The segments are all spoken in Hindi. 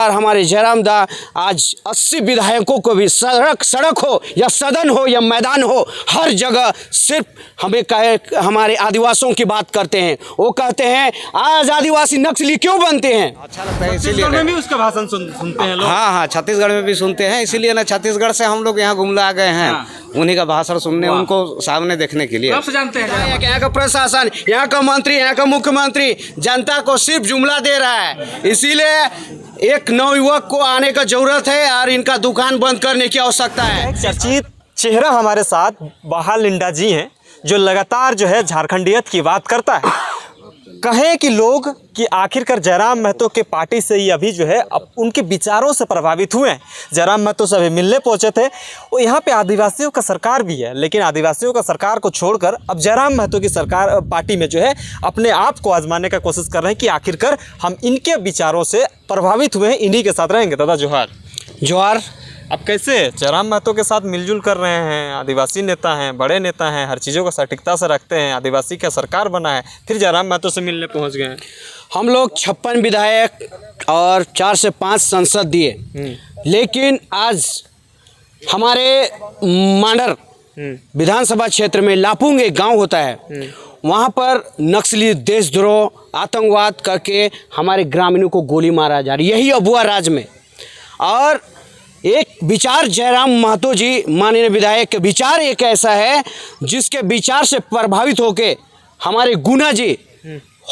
और हमारे जयराम दा आज 80 विधायकों को भी सड़क हो या सदन हो या मैदान हो, हर जगह सिर्फ हमें कहे हमारे आदिवासियों की बात करते हैं। वो कहते हैं आज आदिवासी नक्सली क्यों बनते हैं। अच्छा लगता है इसीलिए छत्तीसगढ़ में भी उसका भाषण सुनते हैं लोग। हाँ, छत्तीसगढ़ में भी सुनते हैं, इसीलिए ना छत्तीसगढ़ से हम लोग यहाँ घूमने आ गए हैं। उन्हीं का भाषण सुनने, उनको सामने देखने के लिए। कब से जानते हैं? यहाँ का प्रशासन, यहाँ का मंत्री, यहाँ का मुख्यमंत्री जनता को सिर्फ जुमला दे रहा है। इसीलिए एक नवयुवक को आने का जरूरत है और इनका दुकान बंद करने की आवश्यकता है। चर्चित चेहरा हमारे साथ बहाल लिंडा जी हैं, जो लगातार जो है झारखंडियत की बात करता है। कहें कि लोग कि आखिरकार जयराम महतो के पार्टी से ही अभी जो है अब उनके विचारों से प्रभावित हुए हैं। जयराम महतो से अभी मिलने पहुंचे थे। और यहाँ पे आदिवासियों का सरकार भी है, लेकिन आदिवासियों का सरकार को छोड़कर अब जयराम महतो की सरकार पार्टी में जो है अपने आप को आजमाने का कोशिश कर रहे हैं कि आखिरकार हम इनके विचारों से प्रभावित हुए हैं, इन्हीं के साथ रहेंगे। दादा जोहार। जोहार। अब कैसे जयराम महतो के साथ मिलजुल कर रहे हैं, आदिवासी नेता हैं, बड़े नेता हैं, हर चीज़ों को सटीकता से रखते हैं, आदिवासी का सरकार बना है, फिर जयराम महतो से मिलने पहुंच गए हैं। हम लोग 56 विधायक और 4 से 5 सांसद दिए, लेकिन आज हमारे मांडर विधानसभा क्षेत्र में लापुंग एक गांव होता है, वहाँ पर नक्सली देशद्रोह आतंकवाद करके हमारे ग्रामीणों को गोली मारा जा रही है, यही अबुआ राज में। और एक विचार जयराम महतो जी माननीय विधायक के विचार एक ऐसा है जिसके विचार से प्रभावित होके हमारे गुना जी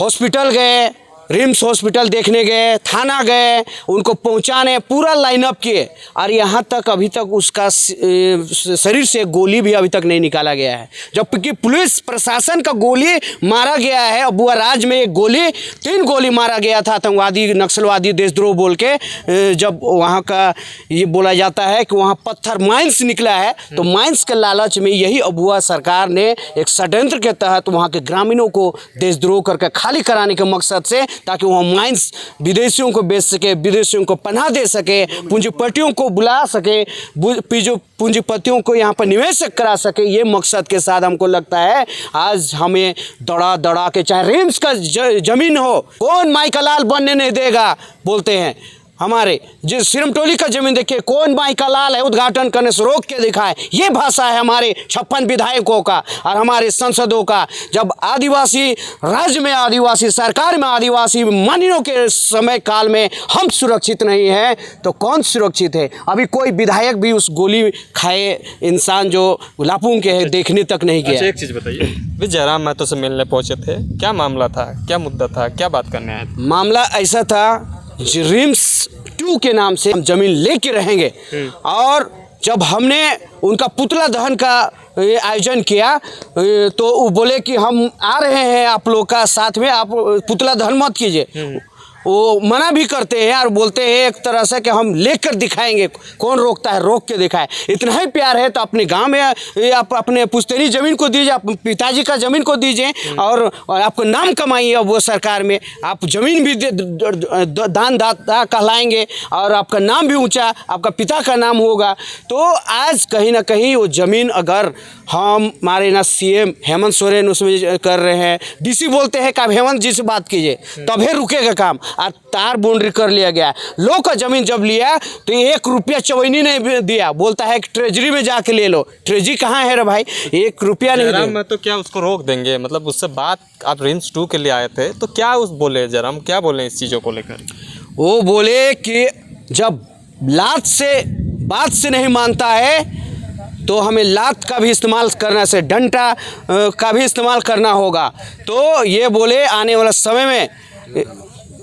हॉस्पिटल गए, रिम्स हॉस्पिटल देखने गए, थाना गए, उनको पहुंचाने पूरा लाइनअप किए और यहाँ तक अभी तक उसका शरीर से गोली भी अभी तक नहीं निकाला गया है। जबकि पुलिस प्रशासन का गोली मारा गया है। अबुआ राज में एक गोली 3 गोली मारा गया था आतंकवादी नक्सलवादी देशद्रोह बोल के। जब वहाँ का ये बोला जाता है कि वहाँ पत्थर माइंस निकला है, तो माइंस के लालच में यही अबुआ सरकार ने एक षड्यंत्र के तहत वहाँ के ग्रामीणों को देशद्रोह करके खाली कराने के मकसद से, ताकि वह माइंस विदेशियों को बेच सके, विदेशियों को पनाह दे सके, पूंजीपतियों को बुला सके, पूंजीपतियों को यहाँ पर निवेश करा सके, ये मकसद के साथ हमको लगता है आज हमें दौड़ा के, चाहे रिम्स का जमीन हो, कौन माई का लाल बनने नहीं देगा बोलते हैं। हमारे जिस सिरमटोली का जमीन देखिए, कौन माई का लाल है उद्घाटन करने से रोक के दिखाए। ये भाषा है हमारे 56 विधायकों का और हमारे सांसदों का। जब आदिवासी राज्य में, आदिवासी सरकार में, आदिवासी माननीयों के समय काल में हम सुरक्षित नहीं हैं तो कौन सुरक्षित है। अभी कोई विधायक भी उस गोली खाए इंसान जो लापुंग के है देखने तक नहीं गया। एक चीज़ बताइए, भी जयराम महतो से मिलने पहुंचे थे, क्या मामला था, क्या मुद्दा था, क्या बात करने आए थे? मामला ऐसा था, रिम्स 2 के नाम से हम जमीन लेके रहेंगे। और जब हमने उनका पुतला दहन का आयोजन किया तो वो बोले कि हम आ रहे हैं आप लोग का साथ में, आप पुतला दहन मत कीजिए। वो मना भी करते हैं और बोलते हैं एक तरह से कि हम लेकर दिखाएंगे, कौन रोकता है, रोक के दिखाए। इतना ही प्यार है तो अपने गांव में आप अपने पुश्तैनी ज़मीन को दीजिए, आप पिताजी का ज़मीन को दीजिए और आपको नाम कमाइए। अब वो सरकार में आप ज़मीन भी दान दाता कहलाएंगे और आपका नाम भी ऊंचा, आपका पिता का नाम होगा। तो आज कहीं ना कहीं वो ज़मीन अगर हमारे ना CM हेमंत सोरेन उसमें कर रहे हैं, DC बोलते हैं कि आप हेमंत जी से बात कीजिए तभी रुकेगा काम, और तार बाउंड्री कर लिया गया। लोग का जमीन जब लिया तो 1 रुपया चवैनी नहीं दिया, बोलता है कि ट्रेजरी में जाके ले लो। ट्रेजरी कहाँ है रे भाई, 1 रुपया नहीं दिया। मैं तो क्या उसको रोक देंगे, मतलब उससे बात, आप रिम्स 2 के लिए आए थे तो क्या उस बोले जयराम, क्या बोले इस चीज़ों को लेकर? वो बोले कि जब लात से बात से नहीं मानता है तो हमें लात का भी इस्तेमाल करना से, डंडा का भी इस्तेमाल करना होगा। तो ये बोले आने वाला समय में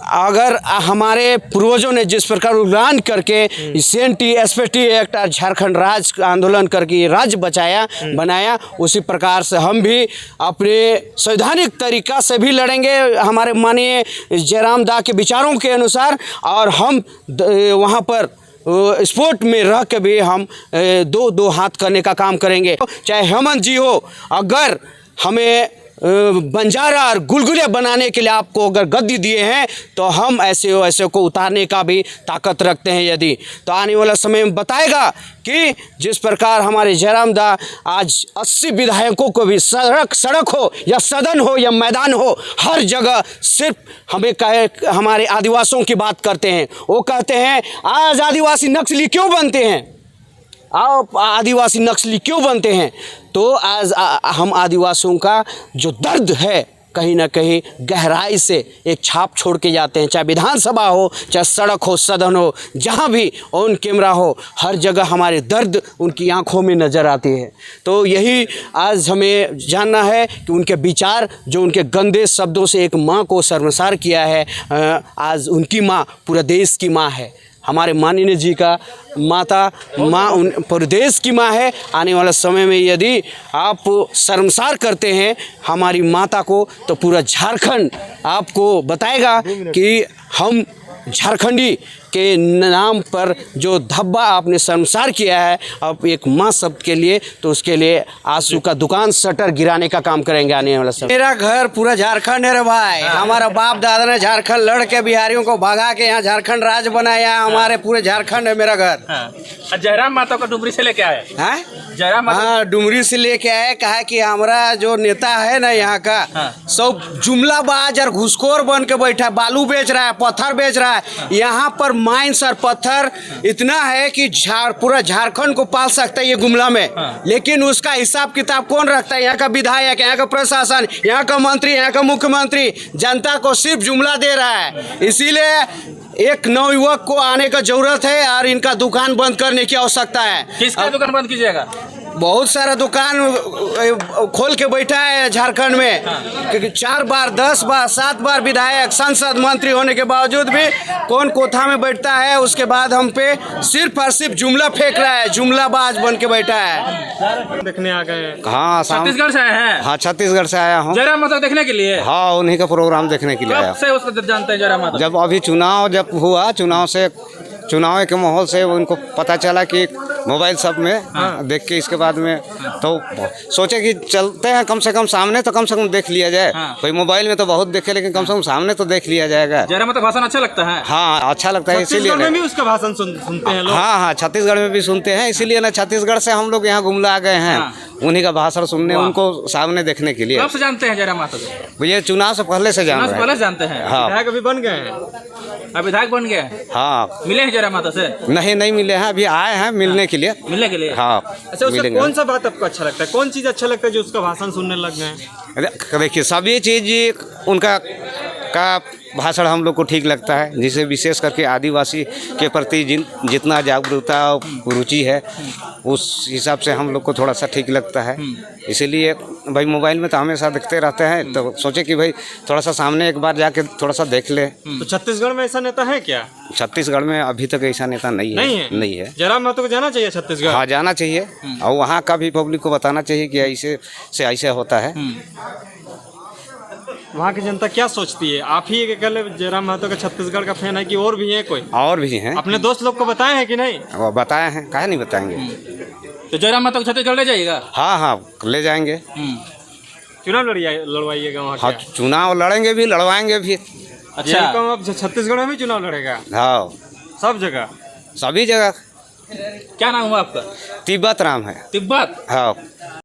अगर हमारे पूर्वजों ने जिस प्रकार उल्लंघन करके CNT SPT एक्ट और झारखंड राज्य आंदोलन करके राज्य बनाया, उसी प्रकार से हम भी अपने संवैधानिक तरीका से भी लड़ेंगे हमारे माननीय जयराम दा के विचारों के अनुसार। और हम वहाँ पर स्पोर्ट में रह के भी हम दो हाथ करने का काम करेंगे। चाहे हेमंत जी हो, अगर हमें बंजारा और गुलगुले बनाने के लिए आपको अगर गद्दी दिए हैं तो हम ऐसे को उतारने का भी ताकत रखते हैं। यदि तो आने वाला समय में बताएगा कि जिस प्रकार हमारे जयराम दा आज 80 विधायकों को भी सड़क हो या सदन हो या मैदान हो, हर जगह सिर्फ हमें कहे हमारे आदिवासियों की बात करते हैं। वो कहते हैं आज आदिवासी नक्सली क्यों बनते हैं, आप आदिवासी नक्सली क्यों बनते हैं। तो आज हम आदिवासियों का जो दर्द है कहीं ना कहीं गहराई से एक छाप छोड़ के जाते हैं। चाहे विधानसभा हो, चाहे सड़क हो, सदन हो, जहाँ भी ऑन कैमरा हो, हर जगह हमारे दर्द उनकी आंखों में नज़र आती है। तो यही आज हमें जानना है कि उनके विचार जो उनके गंदे शब्दों से एक माँ को शर्मसार किया है, आज उनकी माँ पूरे देश की माँ है। हमारे माननीय जी का माँ उन पूरे देश की माँ है। आने वाला समय में यदि आप शर्मसार करते हैं हमारी माता को तो पूरा झारखंड आपको बताएगा कि हम झारखंडी के नाम पर जो धब्बा आपने शर्मसार किया है अब एक माँ शब्द के लिए, तो उसके लिए आंसू का दुकान शटर गिराने का काम करेंगे आने वाला समय। मेरा घर पूरा झारखंड है रे भाई। हमारा बाप दादा ने झारखंड लड़ के बिहारियों को भगा के यहाँ झारखंड राज्य बनाया। हमारे पूरे झारखंड है मेरा घर। जयराम माता का डुमरी से लेके आए हैं? जयराम माता हाँ, डुमरी से लेके आए। कहा कि हमारा जो नेता है ना यहाँ का सब जुमलाबाज और घुसखोर बन के बैठा, बालू बेच रहा है, पत्थर बेच रहा है। यहाँ पर माइंस और पत्थर इतना है कि पूरा झारखंड को पाल सकता है ये गुमला में। लेकिन उसका हिसाब किताब कौन रखता है? यहाँ का विधायक, यहाँ का प्रशासन, यहाँ का मंत्री, यहाँ का मुख्यमंत्री जनता को सिर्फ जुमला दे रहा है। इसीलिए एक नवयुवक को आने का जरूरत है और इनका दुकान बंद करने की आवश्यकता है। किसका दुकान बंद कीजिएगा? बहुत सारा दुकान खोल के बैठा है झारखंड में, क्योंकि 4 बार 10 बार 7 बार विधायक सांसद मंत्री होने के बावजूद भी कौन कोठा में बैठता है, उसके बाद हम पे सिर्फ और सिर्फ जुमला फेंक रहा है, जुमलाबाज बन के बैठा है। देखने आ गए। हाँ छत्तीसगढ़ से आए हैं? हाँ छत्तीसगढ़ से आया हूँ। जयराम माता देखने के लिए? हाँ, उन्हीं का प्रोग्राम देखने के लिए आया। कब से उसको जानते हैं जयराम माता? जब अभी चुनाव हुआ, चुनाव के माहौल से उनको पता चला कि मोबाइल सब में देख के इसके बाद में तो सोचे कि चलते हैं कम से कम सामने, तो कम से कम देख लिया जाए। कोई मोबाइल में तो बहुत देखे, लेकिन कम से कम सामने तो देख लिया जाएगा। जयराम माता भाषण अच्छा लगता है? हाँ, अच्छा लगता है, इसीलिए। छत्तीसगढ़ में भी उसका भाषण सुनते हैं लोग? हाँ, छत्तीसगढ़ में भी सुनते हैं, इसीलिए ना छत्तीसगढ़ से हम लोग यहाँ गुमला आ गए हैं उन्हीं का भाषण सुनने, उनको सामने देखने के लिए। कब से जानते हैं जयराम माता को? ये चुनाव से पहले से जान रहे हैं। पहले जानते हैं? हाँ, विधायक अभी बन गए हैं? अब विधायक बन गए? हाँ। मिले हैं जयराम माता से? नहीं मिले हैं, अभी आए हैं मिलने के लिए। मिलने के लिए? हाँ। अच्छा, उसका कौन सा बात आपको अच्छा लगता है? कौन चीज़ अच्छा लगता है जो उसका भाषण सुनने लग गए? देखिए, सभी चीज़ उनका का भाषण हम लोग को ठीक लगता है, जिसे विशेष करके आदिवासी के प्रति जितना जागरूकता और रुचि है उस हिसाब से हम लोग को थोड़ा सा ठीक लगता है। इसीलिए भाई मोबाइल में तो हमेशा देखते रहते हैं, तो सोचे कि भाई थोड़ा सा सामने एक बार जाके थोड़ा सा देख ले। तो छत्तीसगढ़ में ऐसा नेता है क्या? छत्तीसगढ़ में अभी तक ऐसा नेता नहीं है। जयराम माता को जाना चाहिए छत्तीसगढ़? हाँ, जाना चाहिए, और वहाँ का भी पब्लिक को बताना चाहिए कि ऐसे से ऐसे होता है। वहाँ की जनता क्या सोचती है? आप ही अकेले जयराम महतो का छत्तीसगढ़ का फैन है कि और भी है कोई? और भी हैं। अपने दोस्त लोग को बताए हैं कि नहीं? वो बताए हैं, काहे नहीं बताएंगे। तो जयराम माता को छत्तीसगढ़ ले जाइएगा? हाँ, ले जाएंगे। चुनाव लड़वाइएगा वहाँ? हाँ, चुनाव लड़ेंगे भी, लड़वाएंगे भी। अच्छा, अब छत्तीसगढ़ में भी चुनाव लड़ेगा? हाँ, सब जगह, सभी जगह। क्या नाम हुआ आपका? तिब्बत राम है। तिब्बत? हाँ।